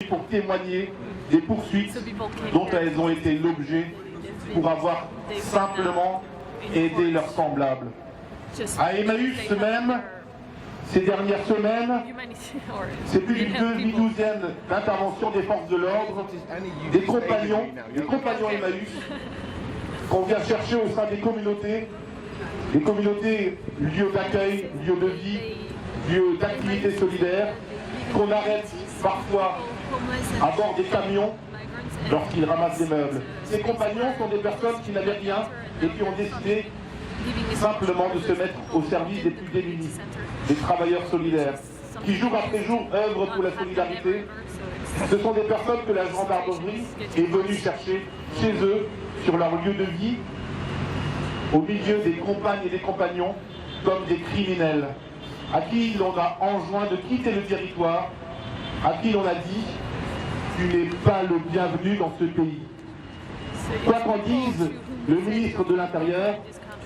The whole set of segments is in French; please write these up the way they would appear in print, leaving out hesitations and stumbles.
pour témoigner des poursuites dont elles ont été l'objet pour avoir simplement aidé leurs semblables. À Emmaüs même, ces dernières semaines, c'est plus d'une demi-douzaine d'interventions des forces de l'ordre, des compagnons Emmaüs, qu'on vient chercher au sein des communautés, lieux d'accueil, lieux de vie, lieux d'activité solidaire, qu'on arrête parfois à bord des camions lorsqu'ils ramassent des meubles. Ces compagnons sont des personnes qui n'avaient rien et qui ont décidé simplement de se mettre au service des plus démunis, des travailleurs solidaires, qui jour après jour œuvrent pour la solidarité. Ce sont des personnes que la gendarmerie est venue chercher chez eux, sur leur lieu de vie, au milieu des compagnes et des compagnons, comme des criminels, à qui l'on a enjoint de quitter le territoire, à qui l'on a dit « tu n'es pas le bienvenu dans ce pays ». Quoi qu'en dise le ministre de l'Intérieur,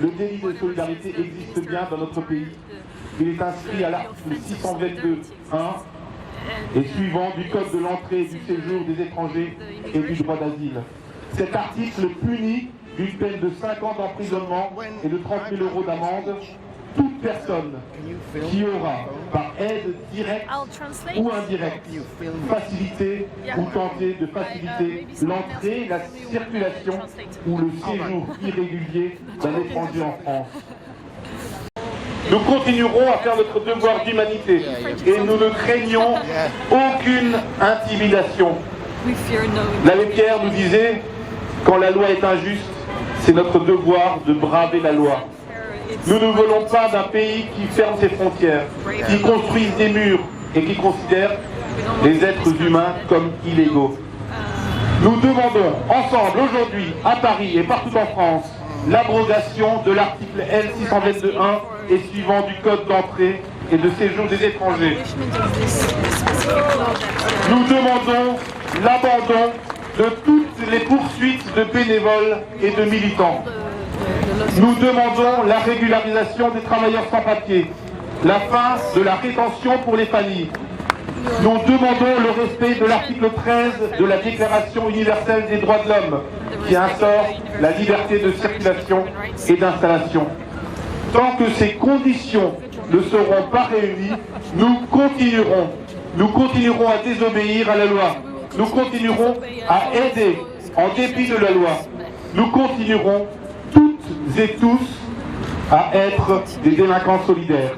le délit de solidarité existe bien dans notre pays. Il est inscrit à l'article 622.1 et suivant du Code de l'entrée et du séjour des étrangers et du droit d'asile. Cet article punit d'une peine de 5 ans d'emprisonnement et de 30 000 € d'amende toute personne qui aura, par aide directe ou indirecte, facilité ou tenté de faciliter l'entrée, la circulation ou le séjour irrégulier d'un étranger en France. Nous continuerons à faire notre devoir d'humanité et nous ne craignons aucune intimidation. L'abbé Pierre nous disait, quand la loi est injuste, c'est notre devoir de braver la loi. Nous ne voulons pas d'un pays qui ferme ses frontières, qui construise des murs et qui considère les êtres humains comme illégaux. Nous demandons ensemble aujourd'hui à Paris et partout en France l'abrogation de l'article L622.1 et suivant du Code d'entrée et de séjour des étrangers. Nous demandons l'abandon de toutes les poursuites de bénévoles et de militants. Nous demandons la régularisation des travailleurs sans papier, la fin de la rétention pour les familles. Nous demandons le respect de l'article 13 de la Déclaration universelle des droits de l'homme, qui instaure la liberté de circulation et d'installation. Tant que ces conditions ne seront pas réunies, nous continuerons à désobéir à la loi. Nous continuerons à aider en dépit de la loi. Nous continuerons toutes et tous à être des délinquants solidaires.